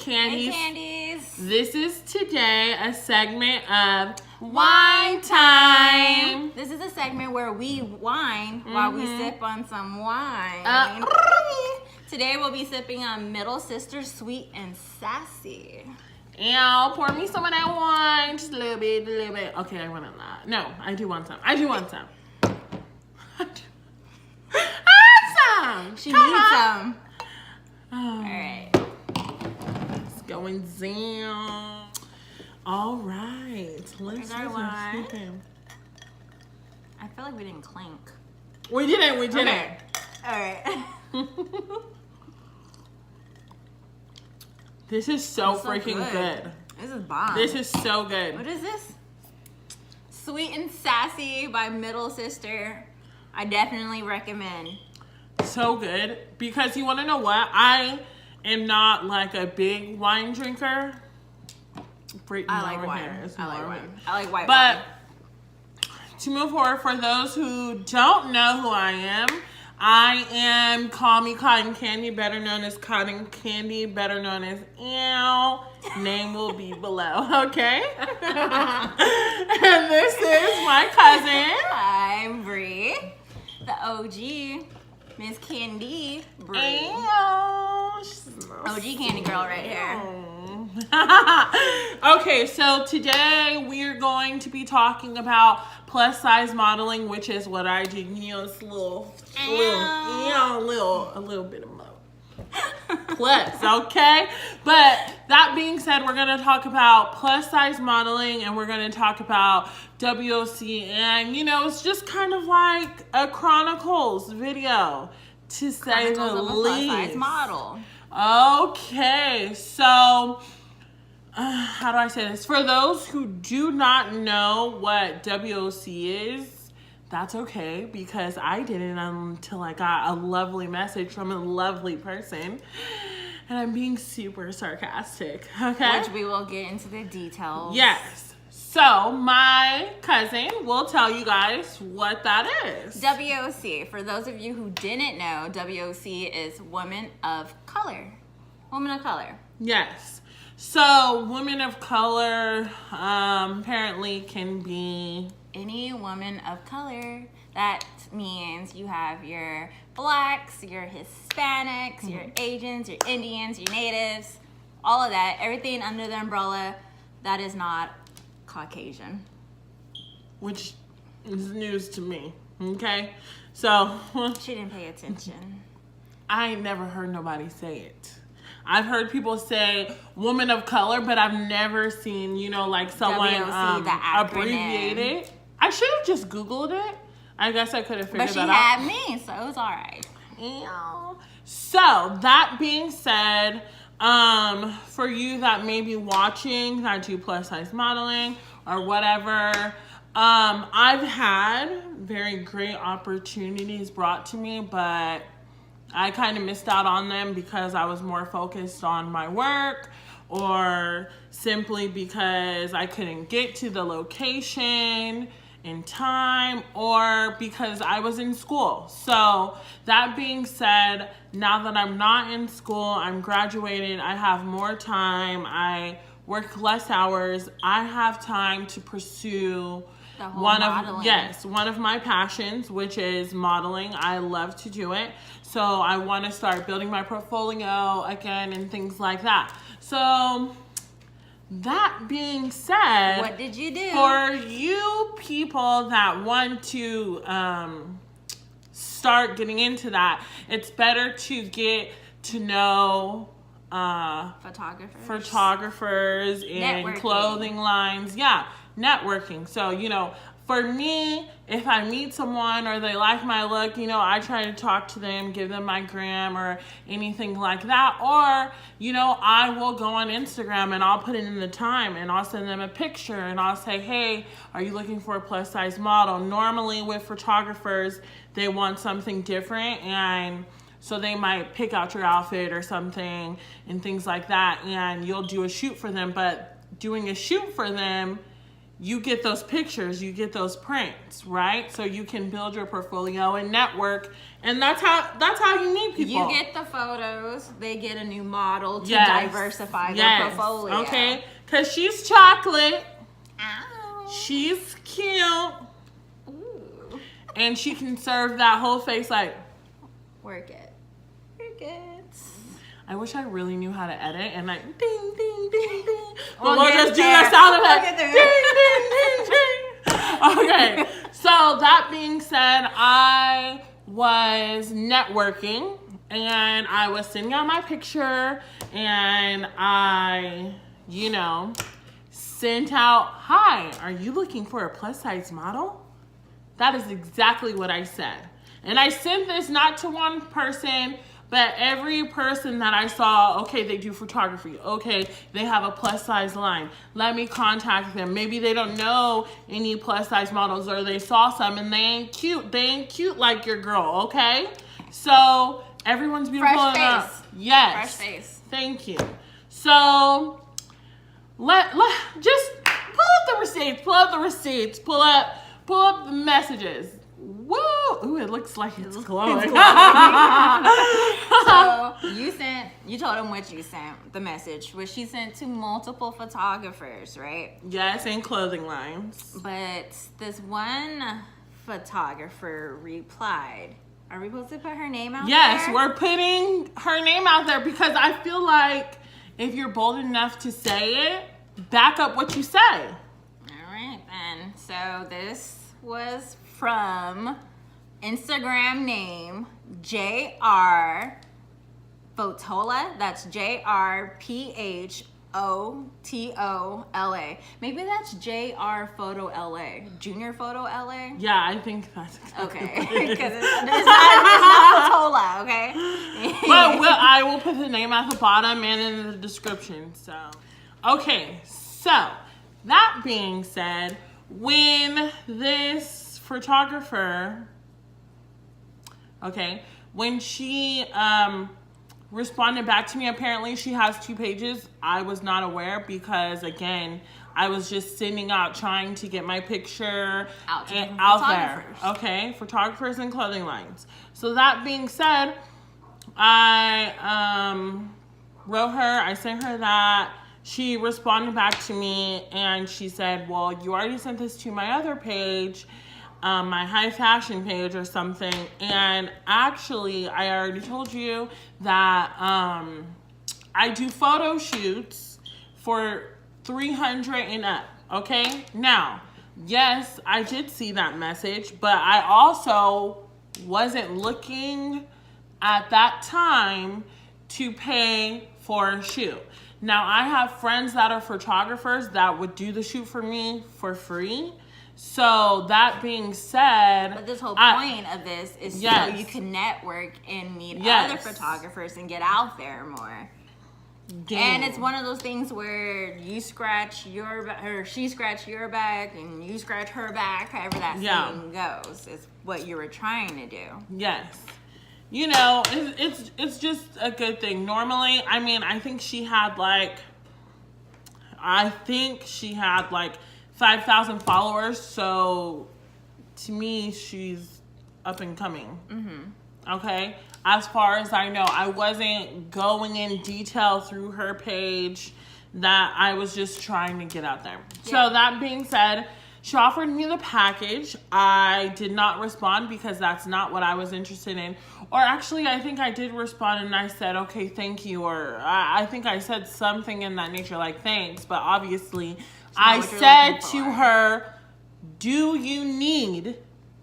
Candies. Hey, Candies. This is today a segment of Wine Time. This is a segment where we whine while we sip on some wine. Today we'll be sipping on Middle Sister Sweet and Sassy. And pour me some of that wine, just a little bit, Okay, I want a lot. No, I do want some. I want some. She needs some. Oh. All right. It's going down. All right. Let's Is our do wine? some. I feel like we didn't clink. We didn't. Okay. All right. This is so It's so freaking good. This is bomb. This is so good. What is this? Sweet and Sassy by Middle Sister. I definitely recommend. So good. Because you want to know what? I am not like a big wine drinker. I like wine. I like white wine. But to move forward, for those who don't know who I am Callme Cotton Candy, better known as Cotton Candy, better known as Ew. Name will be below, okay? And this is my cousin. I'm Bree, the OG, Miss Candy Bree. Ew. OG Candy Girl right here. Okay, so today we're going to be talking about plus size modeling, which is what I do. You know, it's a little bit of mo plus, okay? But that being said, we're going to talk about plus size modeling, and we're going to talk about WOC, and you know, it's just kind of like a Chronicles video, to say the Chronicles of a least. plus size model. Okay, so how do I say this? For those who do not know what WOC is, that's okay, because I didn't until I got a lovely message from a lovely person, and I'm being super sarcastic, okay? Which we will get into the details. Yes. So my cousin will tell you guys what that is. WOC, for those of you who didn't know, WOC is Woman of Color. Woman of Color. Yes. So women of color apparently can be any woman of color. That means you have your blacks, your Hispanics, your Asians, your Indians, your natives, all of that. Everything under the umbrella that is not Caucasian. Which is news to me, okay? So She didn't pay attention. I ain't never heard nobody say it. I've heard people say woman of color, but I've never seen, you know, like someone WOC, the acronym. abbreviate it. I should have just Googled it. I guess I could have figured But she that had out. me, so it was all right. Ew. So that being said, for you that may be watching that do plus size modeling or whatever, I've had very great opportunities brought to me, but I kind of missed out on them because I was more focused on my work, or simply because I couldn't get to the location in time, or because I was in school. So that being said, now that I'm not in school, I'm graduated, I have more time, I work less hours, I have time to pursue one of my passions, which is modeling. I love to do it. So I want to start building my portfolio again and things like that. So that being said, What did you do? For you people that want to start getting into that, it's better to get to know photographers and Networking. clothing lines. Yeah, networking. So, you know, for me, if I meet someone or they like my look, you know, I try to talk to them, give them my gram or anything like that. Or, you know, I will go on Instagram and I'll put it in the time and I'll send them a picture and I'll say, hey, are you looking for a plus size model? Normally with photographers, they want something different, and so they might pick out your outfit or something and things like that, and you'll do a shoot for them. But doing a shoot for them you get those pictures, you get those prints, right? So you can build your portfolio and network, and that's how you meet people. You get the photos, they get a new model to diversify their portfolio. Okay, because she's chocolate. Ow. She's cute. Ooh. And she can serve that whole face like. Work it. I wish I really knew how to edit and like ding ding ding ding. We'll But we'll just do that sound effect. Ding ding ding ding. Okay. So that being said, I was networking and I was sending out my picture and I, sent out, "Hi, are you looking for a plus size model?" That is exactly what I said. And I sent this not to one person, but every person that I saw, okay, they do photography. Okay, they have a plus size line. Let me contact them. Maybe they don't know any plus size models or they saw some and they ain't cute. They ain't cute like your girl, okay? So everyone's beautiful. Fresh face. Yes. Fresh face. Thank you. So just pull up the receipts. Pull up the messages. Woo! Ooh, it looks like it's glowing. So you told him what you sent, the message, which she sent to multiple photographers, right? Yes, and clothing lines. But this one photographer replied. Are we supposed to put her name out there? Yes, we're putting her name out there because I feel like if you're bold enough to say it, back up what you say. All right, then. So this was from Instagram name Jrphotola. That's Jrphotola. Maybe that's Jrphotola. Junior Photo LA. Yeah, I think that's okay. Because it's not Photola. Okay. But I will put the name at the bottom and in the description. So, okay. So that being said, when this photographer, when she responded back to me, apparently she has 2 pages. I was not aware because, again, I was just sending out trying to get my picture out there. Okay, photographers and clothing lines. So that being said, I wrote her, I sent her that. She responded back to me and she said, well, you already sent this to my other page, my high fashion page or something. And actually, I already told you that I do photo shoots for 300 and up. Okay. Now, yes, I did see that message, but I also wasn't looking at that time to pay for a shoot. Now, I have friends that are photographers that would do the shoot for me for free. So that being said, but this whole point of this is so you can network and meet other photographers and get out there more. And it's one of those things where you scratch your back, or she scratch your back, and you scratch her back. However that thing goes is what you were trying to do. Yes. It's just a good thing. Normally, I mean, I think she had like 5,000 followers. So to me, she's up and coming. Mm-hmm. Okay. As far as I know, I wasn't going in detail through her page. That I was just trying to get out there. Yeah. So that being said, she offered me the package. I did not respond because that's not what I was interested in. Or actually, I think I did respond and I said, okay, thank you. Or I think I said something in that nature like thanks. But obviously, I said to her, do you need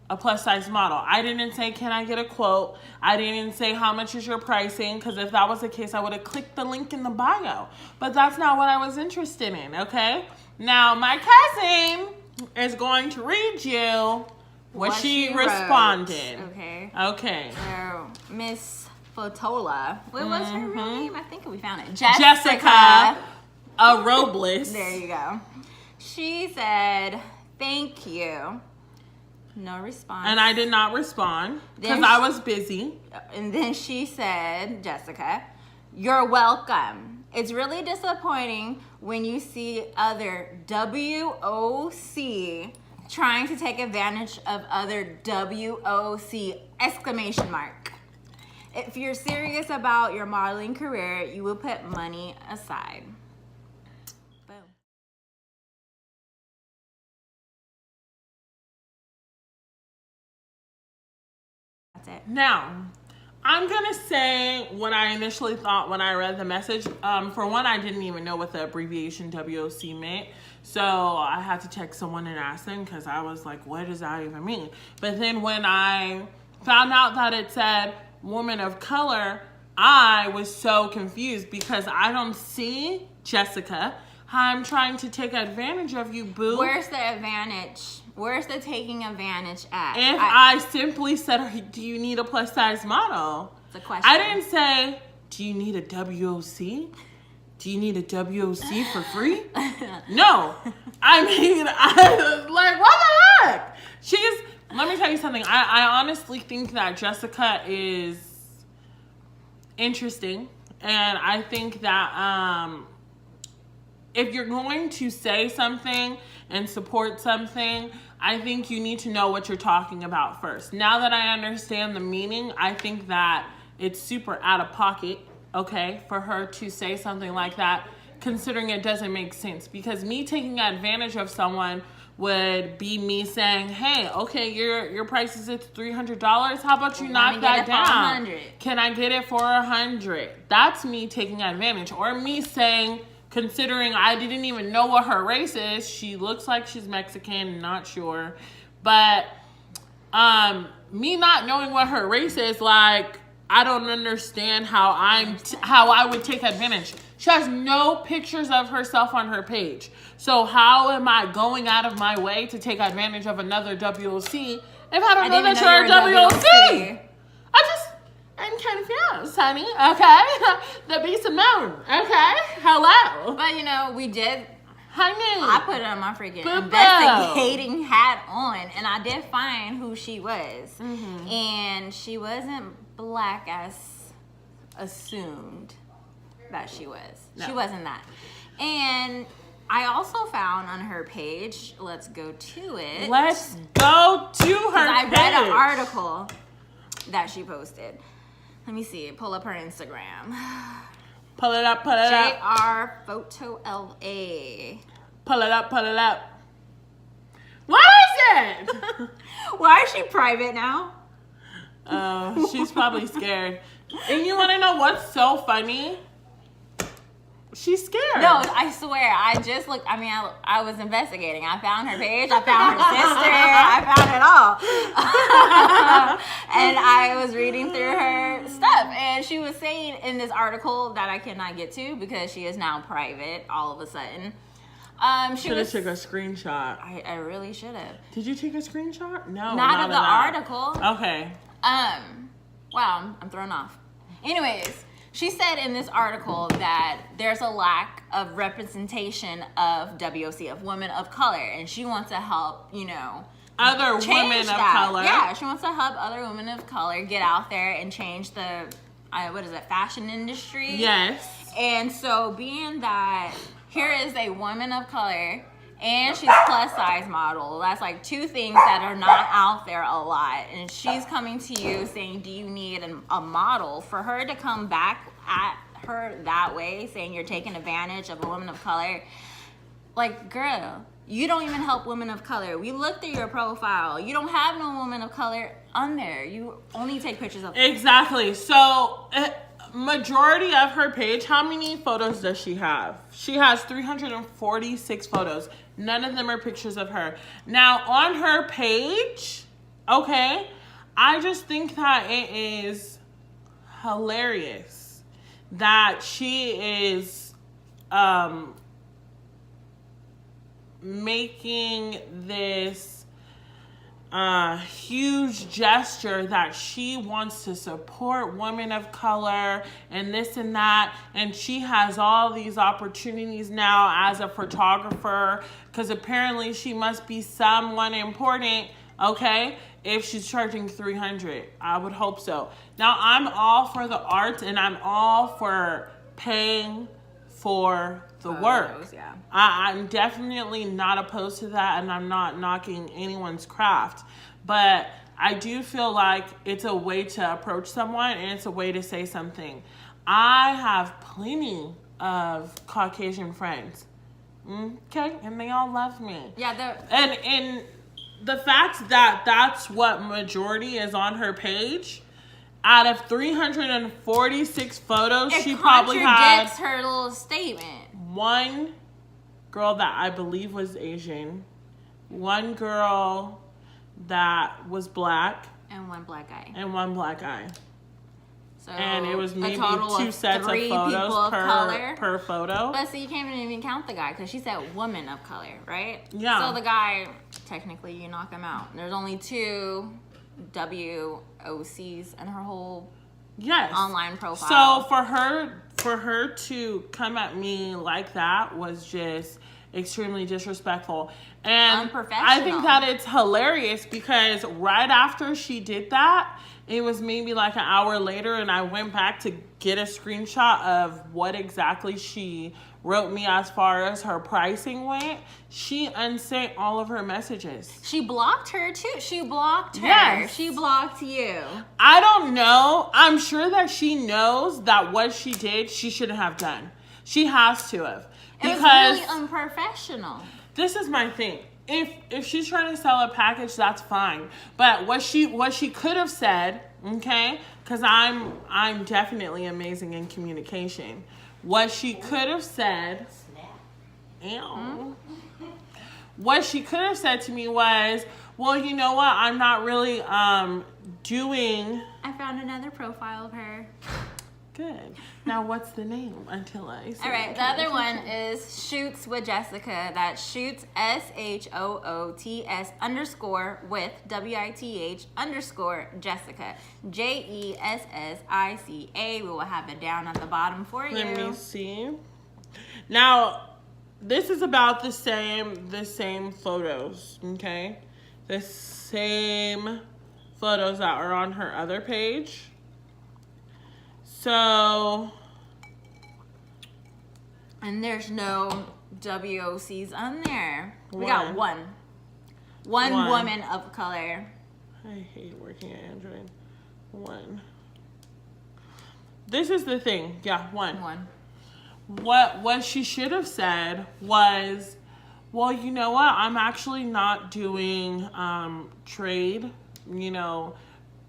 a plus size model? I didn't say, can I get a quote? I didn't say, how much is your pricing? Because if that was the case, I would have clicked the link in the bio. But that's not what I was interested in, okay? Now, my cousin is going to read you what she responded. Okay. So, Miss Photola. What was her real name? I think we found it. Jessica Robles. There you go. She said, thank you. No response. And I did not respond because I was busy. And then she said, Jessica, you're welcome. It's really disappointing when you see other WOC trying to take advantage of other WOC exclamation mark. If you're serious about your modeling career, you will put money aside. Boom. That's it. Now, I'm gonna say what I initially thought when I read the message. For one, I didn't even know what the abbreviation WOC meant. So I had to text someone and ask them because I was like, what does that even mean? But then when I found out that it said woman of color, I was so confused because I don't see, Jessica, how I'm trying to take advantage of you, boo. Where's the advantage? Where's the taking advantage at? If I simply said, do you need a plus size model? It's a question. I didn't say, do you need a WOC? Do you need a WOC for free? No. I mean, I was like, what the heck? Let me tell you something. I honestly think that Jessica is interesting. And I think that if you're going to say something and support something, I think you need to know what you're talking about first. Now that I understand the meaning, I think that it's super out of pocket, okay, for her to say something like that, considering it doesn't make sense. Because me taking advantage of someone would be me saying, hey, okay, your price is at $300. How about you knock that down? Can I get it for $100? That's me taking advantage. Or me saying, considering I didn't even know what her race is, she looks like she's Mexican, not sure. But me not knowing what her race is, like, I don't understand how I would take advantage. She has no pictures of herself on her page. So how am I going out of my way to take advantage of another WOC if I don't know that you're a WOC? I'm confused, honey. Okay? The beast and moon. Okay? Hello. But you know, we did. Honey. I put on my freaking Boo-boo. investigating hat on, and I did find who she was. Mm-hmm. And she wasn't black as assumed that she was. No. She wasn't that. And I also found on her page, let's go to it. Let's go to her I page. read an article that she posted. Let me see. Pull up her Instagram. Pull it up, pull it up. Jrphotola. Pull it up, pull it up. What is it? Why is she private now? Oh, she's probably scared. And you want to know what's so funny? She's scared. No, I swear. I just looked. I mean, I was investigating. I found her page. I found her sister. I found it all. And I was reading through her stuff. And she was saying in this article that I cannot get to because she is now private all of a sudden. She should have took a screenshot. I really should have. Did you take a screenshot? No. Not of the article. Okay. Wow, I'm thrown off. Anyways, she said in this article that there's a lack of representation of WOC, of women of color, and she wants to help, you know, other women of color. Yeah, she wants to help other women of color get out there and change the, fashion industry? Yes. And so being that here is a woman of color and she's plus size model. That's like two things that are not out there a lot. And she's coming to you saying, do you need a model? For her to come back at her that way, saying you're taking advantage of a woman of color. Like, girl, you don't even help women of color. We looked at your profile. You don't have no woman of color on there. You only take pictures of Exactly. So majority of her page, how many photos does she have? She has 346 photos. None of them are pictures of her. Now, on her page, okay, I just think that it is hilarious that she is making this huge gesture that she wants to support women of color and this and that, and she has all these opportunities now as a photographer because apparently she must be someone important, okay? if she's charging $300. I would hope so. Now, I'm all for the arts, and I'm all for paying for the work. Yeah. I'm definitely not opposed to that, and I'm not knocking anyone's craft. But I do feel like it's a way to approach someone, and it's a way to say something. I have plenty of Caucasian friends. Okay, and they all love me. Yeah, and the fact that that's what majority is on her page, out of 346 photos, she probably had contradicts her little statement. One girl that I believe was Asian, one girl that was black, and one black guy. So And it was maybe total 2 of sets of 3 photos people of color. per photo. But see, you can't even count the guy because she said woman of color, right? Yeah. So the guy, technically, you knock him out. There's only 2 WOCs in her whole online profile. So for her to come at me like that was just extremely disrespectful. And unprofessional. I think that it's hilarious because right after she did that, it was maybe like an hour later, and I went back to get a screenshot of what exactly she wrote me as far as her pricing went. She unsent all of her messages. She blocked her too. She blocked her. Yes. She blocked you. I don't know. I'm sure that she knows that what she did, she shouldn't have done. She has to have. It was Because really unprofessional. this is my thing. If she's trying to sell a package, that's fine. But what she could have said, okay, because I'm definitely amazing in communication. What she could have said, what she could have said to me was, well, you know what? I'm not really doing. I found another profile of her. Good. Now, what's the name until I say All right, the other one is Shoots with Jessica. That's Shoots, SHOOTS _ with WITH _ Jessica. JESSICA. We will have it down at the bottom for you. Let me see. Now, this is about the same photos, okay? The same photos that are on her other page. So, and there's no WOCs on there. We got one woman of color. I hate working at Android. One. This is the thing. Yeah, one. What she should have said was, well, you know what? I'm actually not doing trade,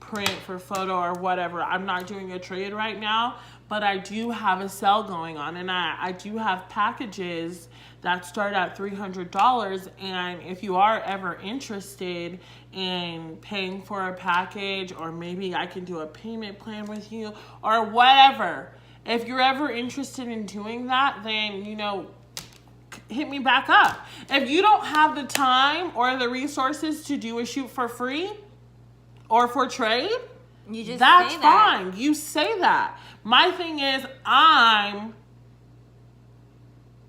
print for photo or whatever. I'm not doing a trade right now, but I do have a sale going on, and I do have packages that start at $300. And if you are ever interested in paying for a package, or maybe I can do a payment plan with you or whatever, if you're ever interested in doing that, then hit me back up. If you don't have the time or the resources to do a shoot for free or for trade, that's fine. You say that. My thing is, I'm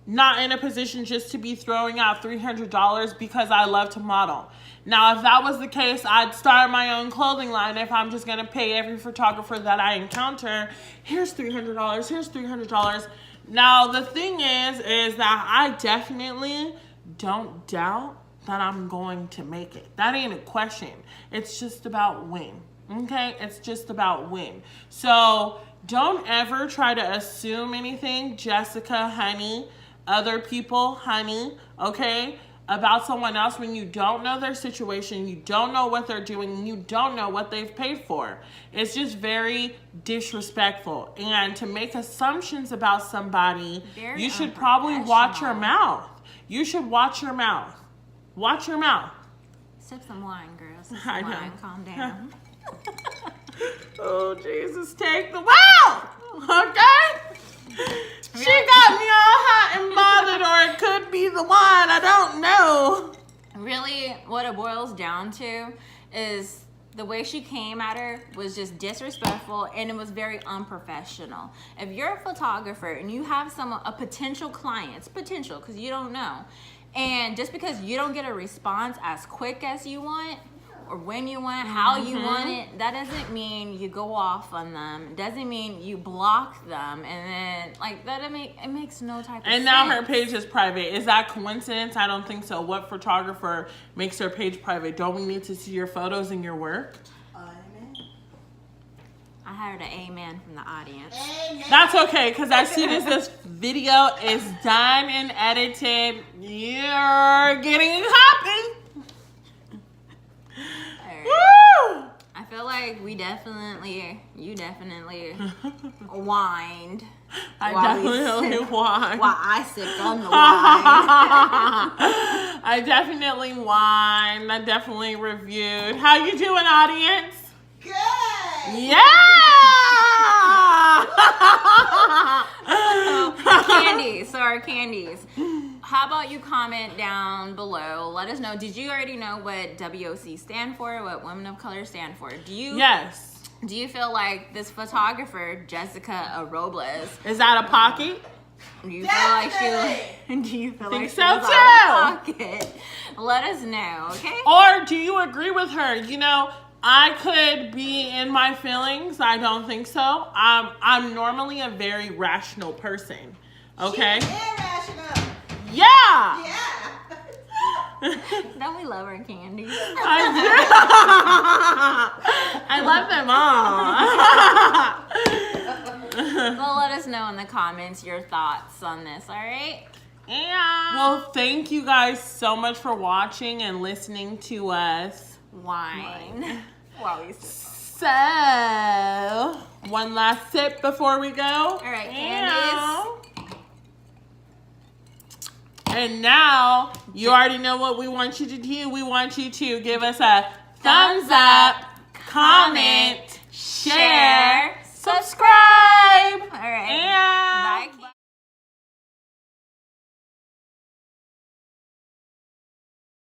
not in a position just to be throwing out $300 because I love to model. Now, if that was the case, I'd start my own clothing line. If I'm just going to pay every photographer that I encounter, here's $300, here's $300. Now, the thing is that I definitely don't doubt that I'm going to make it. That ain't a question. It's just about when. Okay? It's just about when. So don't ever try to assume anything, Jessica, honey, other people, honey, okay, about someone else when you don't know their situation, you don't know what they're doing, you don't know what they've paid for. It's just very disrespectful. And to make assumptions about somebody, you should probably watch your mouth. You should watch your mouth. Watch your mouth. Sip some wine, girls. Sip some wine. Calm down. Oh, Jesus, take the wheel. Okay? She got me all hot and bothered, or it could be the wine. I don't know. Really, what it boils down to is the way she came at her was just disrespectful, and it was very unprofessional. If you're a photographer and you have a potential client, it's potential because you don't know, and just because you don't get a response as quick as you want, or when you want it, how you want it. That doesn't mean you go off on them. It doesn't mean you block them, and then like that. It makes no type of sense. And now her page is private. Is that coincidence? I don't think so. What photographer makes their page private? Don't we need to see your photos and your work? I heard an amen from the audience. Amen. That's okay, because as soon as this video is done and edited, you're getting a copy. Alright. Woo! I feel like you definitely whined. I while we definitely sipped- whined. While I sipped on the wine. I definitely whined. I definitely reviewed. How you doing, audience? Good. Yeah! Candies. So our candies. How about you comment down below? Let us know. Did you already know what WOC stand for? What Women of Color stand for? Yes. Do you feel like this photographer, Jessica Robles, Is that a pocket? do you feel like she Think was so, out of too. pocket? Let us know, okay? Or do you agree with her? You know, I could be in my feelings. I don't think so. I'm normally a very rational person. Okay? She's irrational. Yeah! Yeah. Don't we love our candies? I do. I love them all. Well, let us know in the comments your thoughts on this, all right? Yeah. Well, thank you guys so much for watching and listening to us. Wine. While we sip. So, one last sip before we go. All right, candies. And now, you already know what we want you to do. We want you to give us a thumbs up, comment, share, subscribe. All right. And Bye.